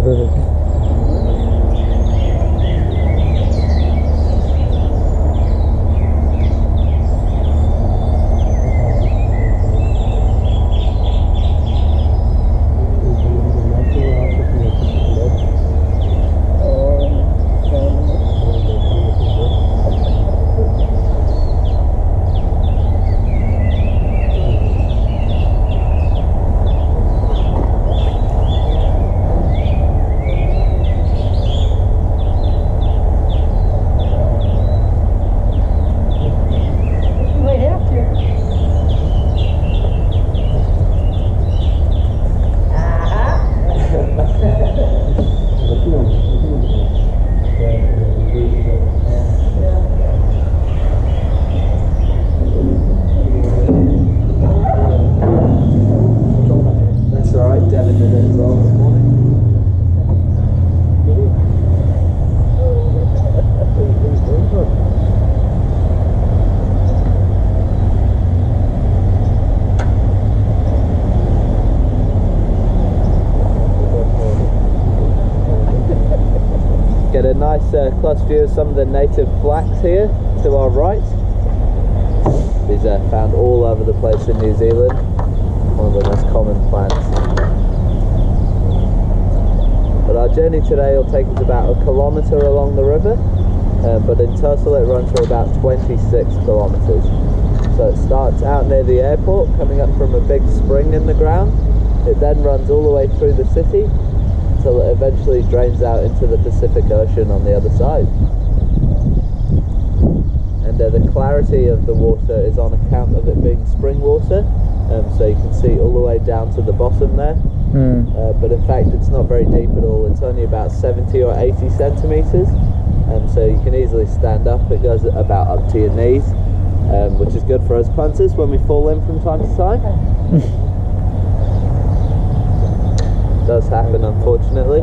Close view of some of the native flax here to our right. These are found all over the place in New Zealand, one of the most common plants. But our journey today will take us about 1 kilometre along the river, but in total it runs for about 26 kilometres. So it starts out near the airport, coming up from a big spring in the ground. It then runs all the way through the city until it eventually drains out into the Pacific Ocean on the other side. And the clarity of the water is on account of it being spring water, so you can see all the way down to the bottom there. But in fact it's not very deep at all. It's only about 70 or 80 centimetres, so you can easily stand up. It goes about up to your knees, which is good for us punters when we fall in from time to time. Does happen, unfortunately.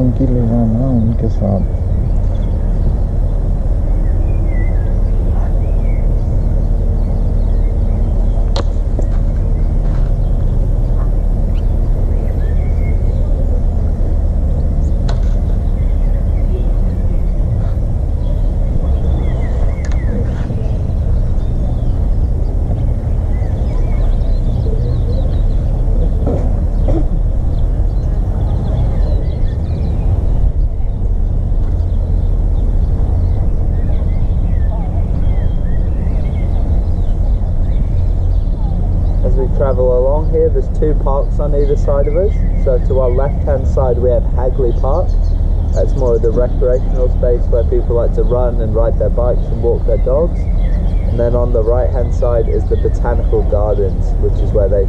उनकी ले जाना उनके साथ। Travel along here, there's two parks on either side of us. So to our left hand side we have Hagley Park. That's more of the recreational space where people like to run and ride their bikes and walk their dogs. And then on the right hand side is the Botanical Gardens, which is where they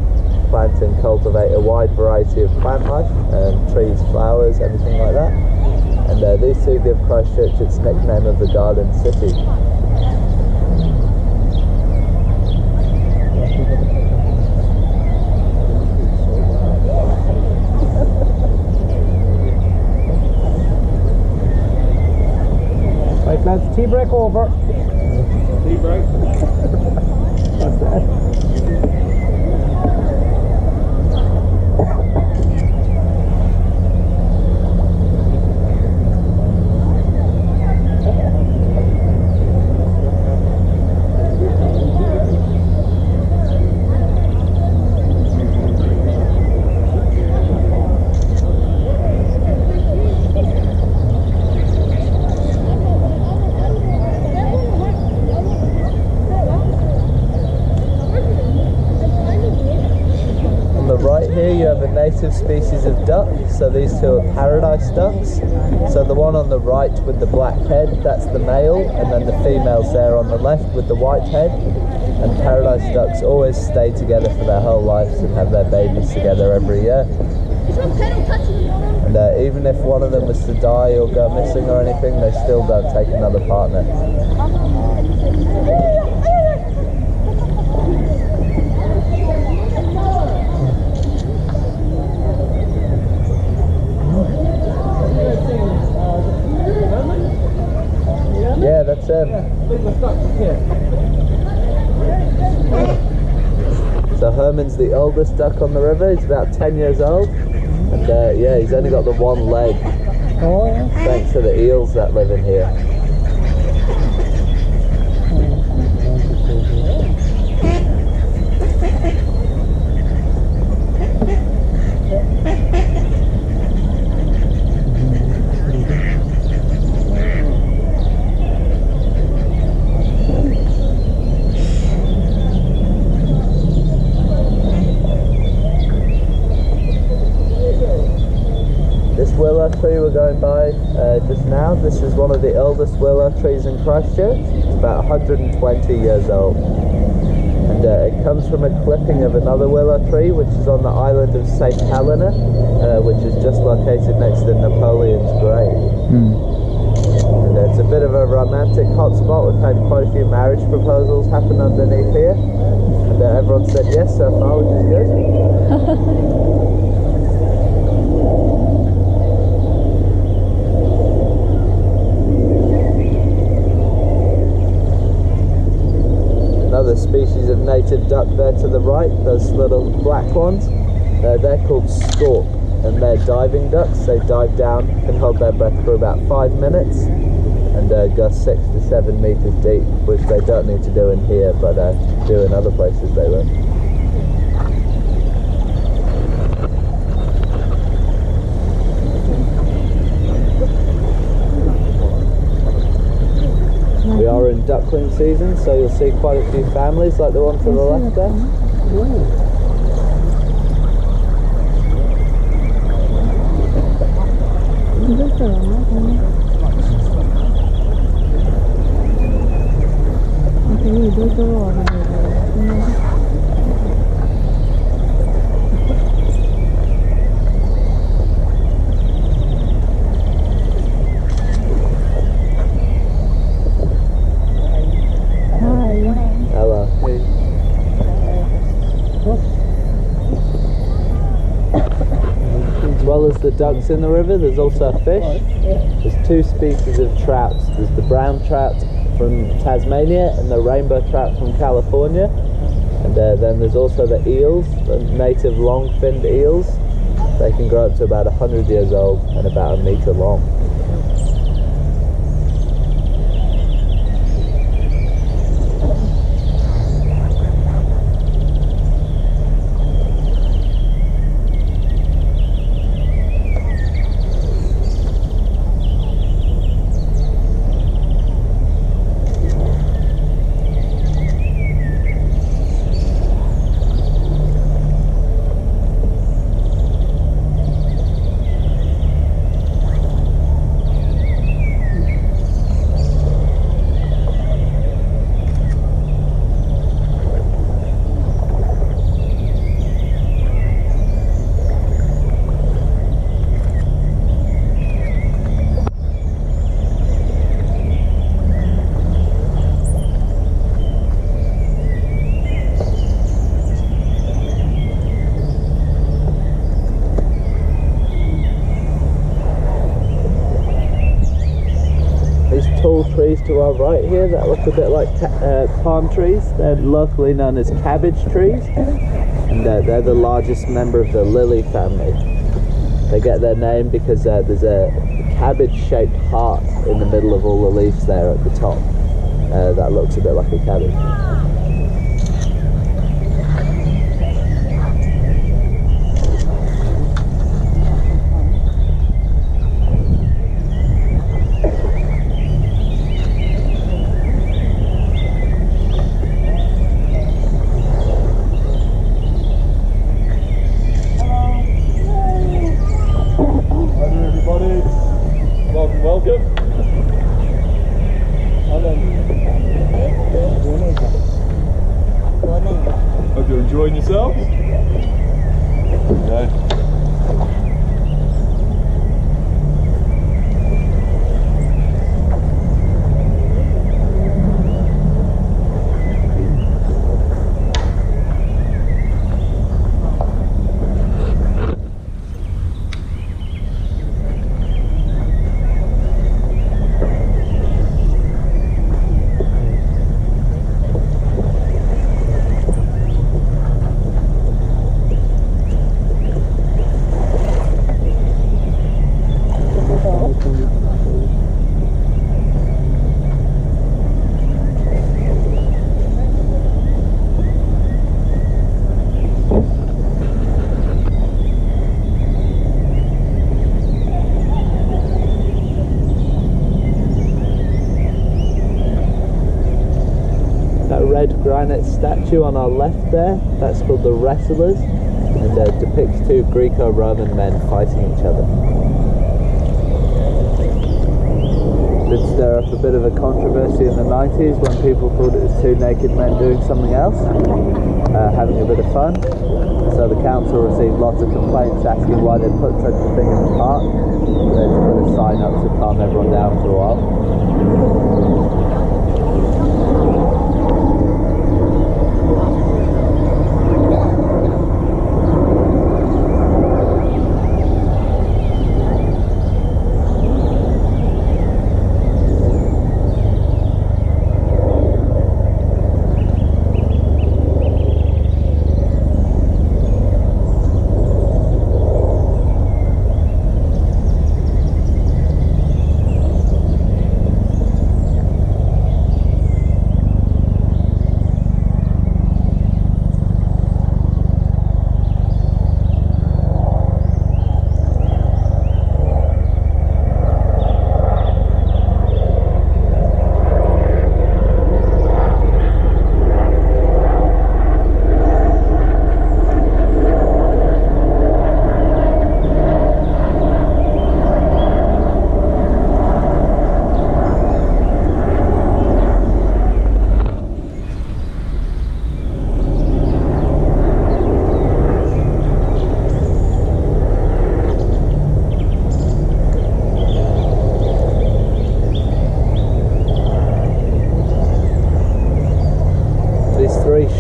plant and cultivate a wide variety of plant life, trees, flowers, everything like that. And these two give Christchurch its nickname of the Garden City. Let's T-brake over. T-brake. What's that? Here you have a native species of duck, so these two are paradise ducks. So the one on the right with the black head, that's the male, and then the female's there on the left with the white head. And paradise ducks always stay together for their whole lives and have their babies together every year. And even if one of them was to die or go missing or anything, they still don't take another partner. Yeah, that's him. So Herman's the oldest duck on the river. He's about 10 years old. And yeah, he's only got the one leg. Oh, yeah. Thanks to the eels that live in here. Willow tree we're going by just now. This is one of the oldest willow trees in Christchurch. It's about 120 years old. And it comes from a clipping of another willow tree which is on the island of St. Helena, which is just located next to Napoleon's grave. And it's a bit of a romantic hotspot. We've had quite a few marriage proposals happen underneath here. And everyone said yes so far, which is good. Another species of native duck there to the right, those little black ones, they're called stork, and they're diving ducks. They dive down, can hold their breath for about 5 minutes, and go 6 to 7 meters deep, which they don't need to do in here, but do in other places they live. We are in duckling season, so you'll see quite a few families like the one to the left there. As well as the ducks in the river, there's also fish. There's two species of trouts. There's the brown trout from Tasmania and the rainbow trout from California. And then there's also the eels, the native long-finned eels. They can grow up to about 100 years old and about 1 meter long. to our right here that look a bit like palm trees. They're locally known as cabbage trees, and they're the largest member of the lily family. They get their name because there's a cabbage-shaped heart in the middle of all the leaves there at the top. That looks a bit like a cabbage. Hope you're enjoying yourselves. Okay. Granite statue on our left there, that's called the Wrestlers, and depicts two Greco-Roman men fighting each other. Did stir up a bit of a controversy in the 90s when people thought it was two naked men doing something else, having a bit of fun. So the council received lots of complaints asking why they put such a thing in the park. They had to put a sign up to calm everyone down for a while.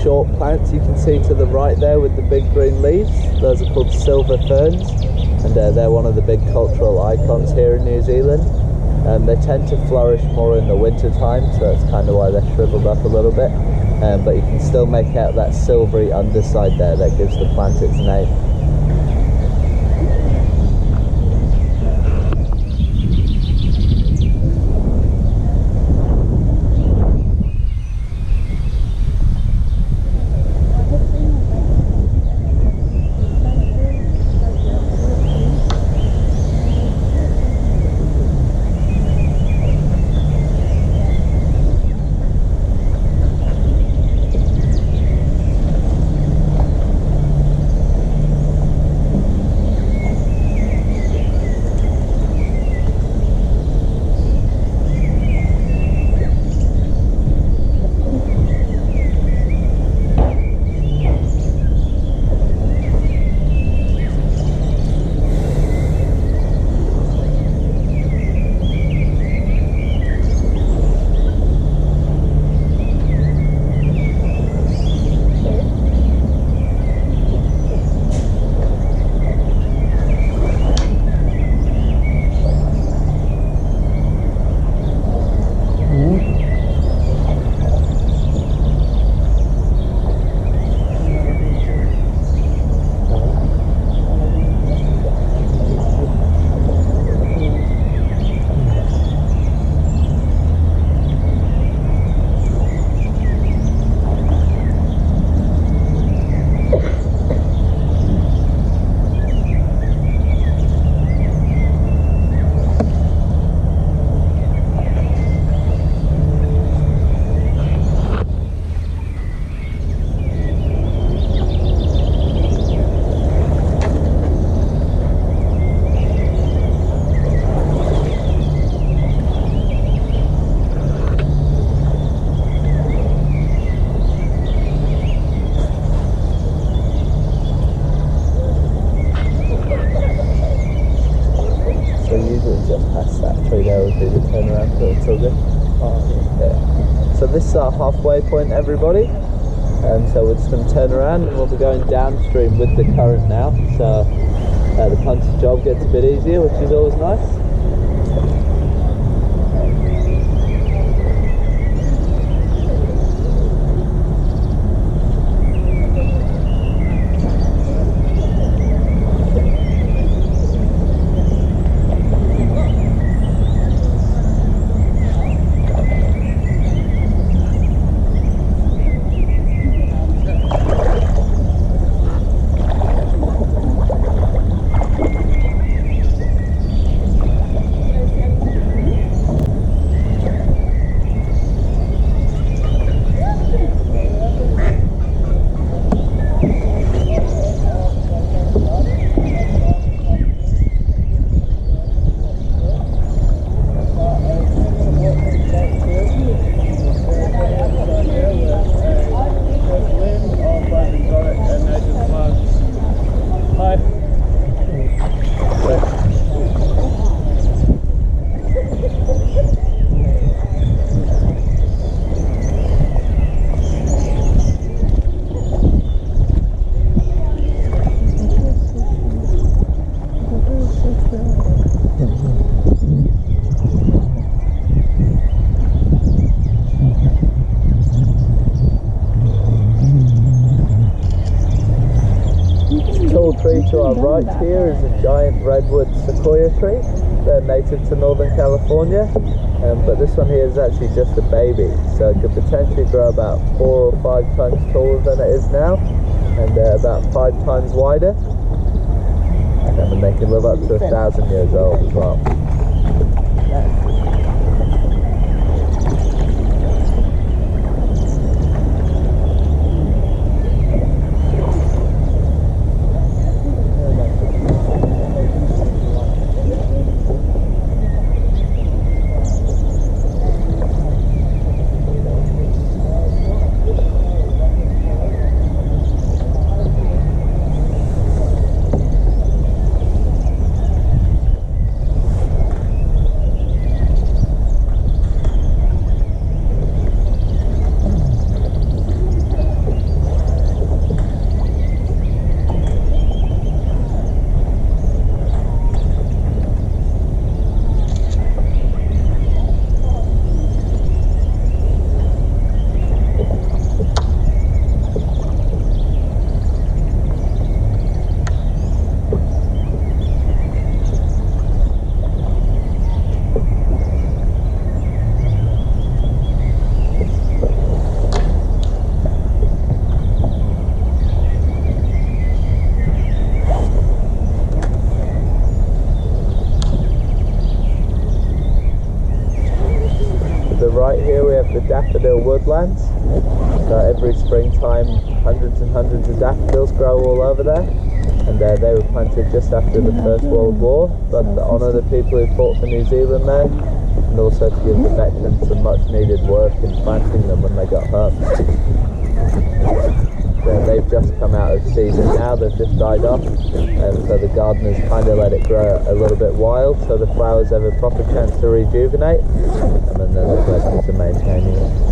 Short plants you can see to the right there with the big green leaves, those are called silver ferns, and they're one of the big cultural icons here in New Zealand. They tend to flourish more in the winter time, so that's kind of why they're shriveled up a little bit, but you can still make out that silvery underside there that gives the plant its name. just past that tree there would be the turnaround, so it's all good. Yeah. So this is our halfway point, everybody. So we're just going to turn around and we'll be going downstream with the current now. So the punter's job gets a bit easier, which is always nice. To our right here is a giant redwood sequoia tree. They're native to Northern California, but this one here is actually just a baby, so it could potentially grow about 4 or 5 times taller than it is now, and about 5 times wider, and they can live up to 1,000 years old as well. Right here we have the daffodil woodlands. So every springtime hundreds and hundreds of daffodils grow all over there, and they were planted just after the First World War, but to honour the people who fought for New Zealand there, and also to give the veterans some much needed work in planting them when they got hurt. They've just come out of season now, they've just died off, and so the gardeners kind of let it grow a little bit wild so the flowers have a proper chance to rejuvenate, and then there's a blessing to maintaining it.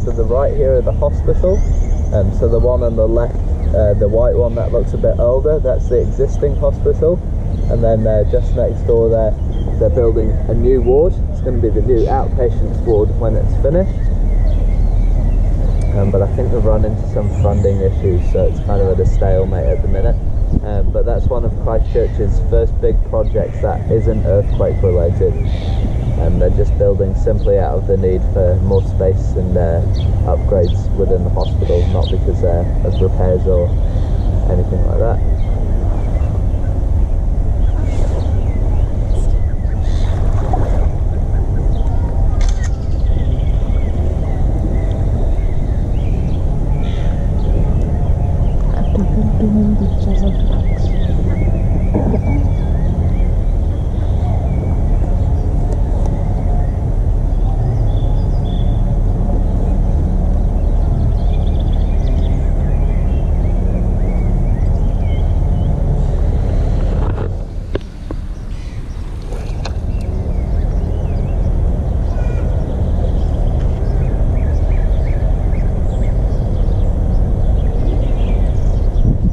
to the right here are the hospital. So the one on the left, the white one that looks a bit older, that's the existing hospital. And then just next door there, they're building a new ward. It's going to be the new outpatients ward when it's finished. But I think they've run into some funding issues, so it's kind of at a stalemate at the minute. But that's one of Christchurch's first big projects that isn't earthquake related. They're just building simply out of the need for more space and upgrades within the hospital, not because of repairs or anything like that.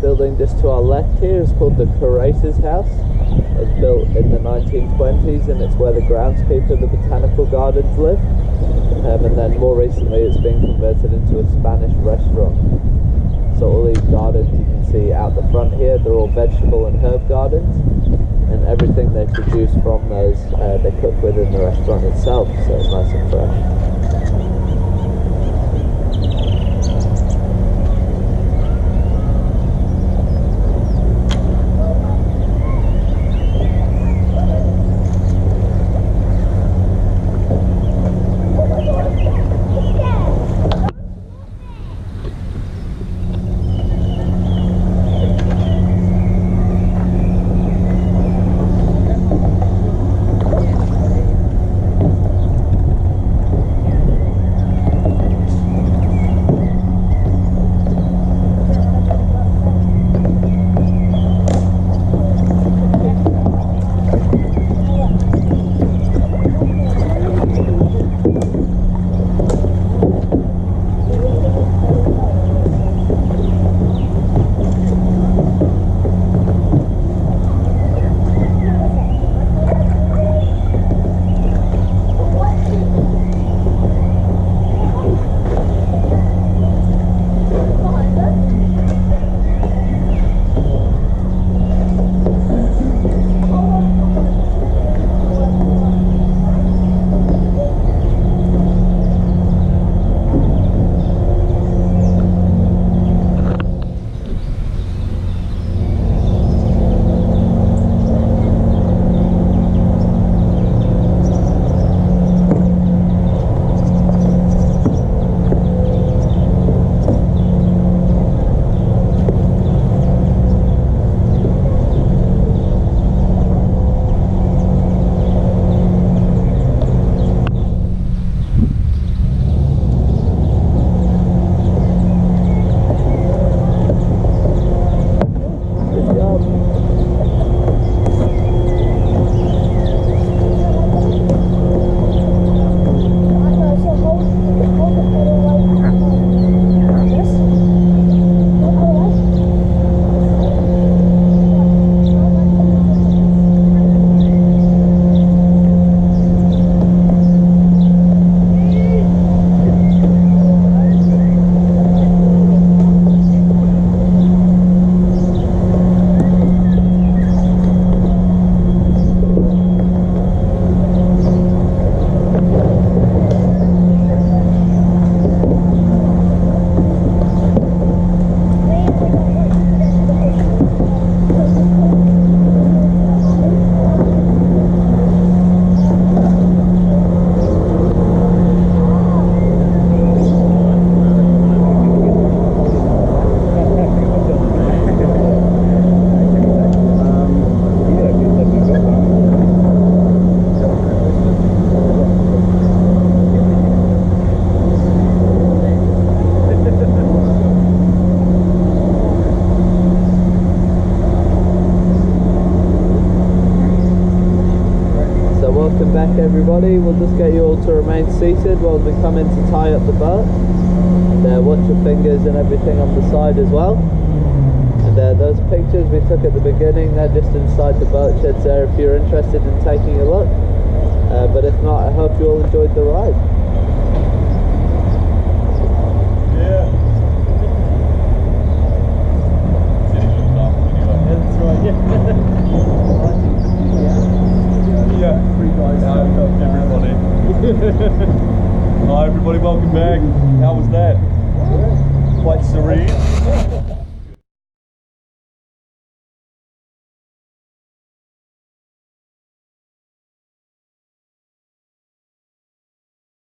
Building just to our left here is called the Curator's House. It was built in the 1920s and it's where the groundskeeper of the botanical gardens live. And then more recently it's been converted into a Spanish restaurant. So all these gardens you can see out the front here, they're all vegetable and herb gardens. And everything they produce from those, they cook within the restaurant itself, so it's nice and fresh. back, everybody. We'll just get you all to remain seated while we come in to tie up the boat. And watch your fingers and everything on the side as well. And those pictures we took at the beginning, they're just inside the boat sheds there if you're interested in taking a look. But if not, I hope you all enjoyed the ride.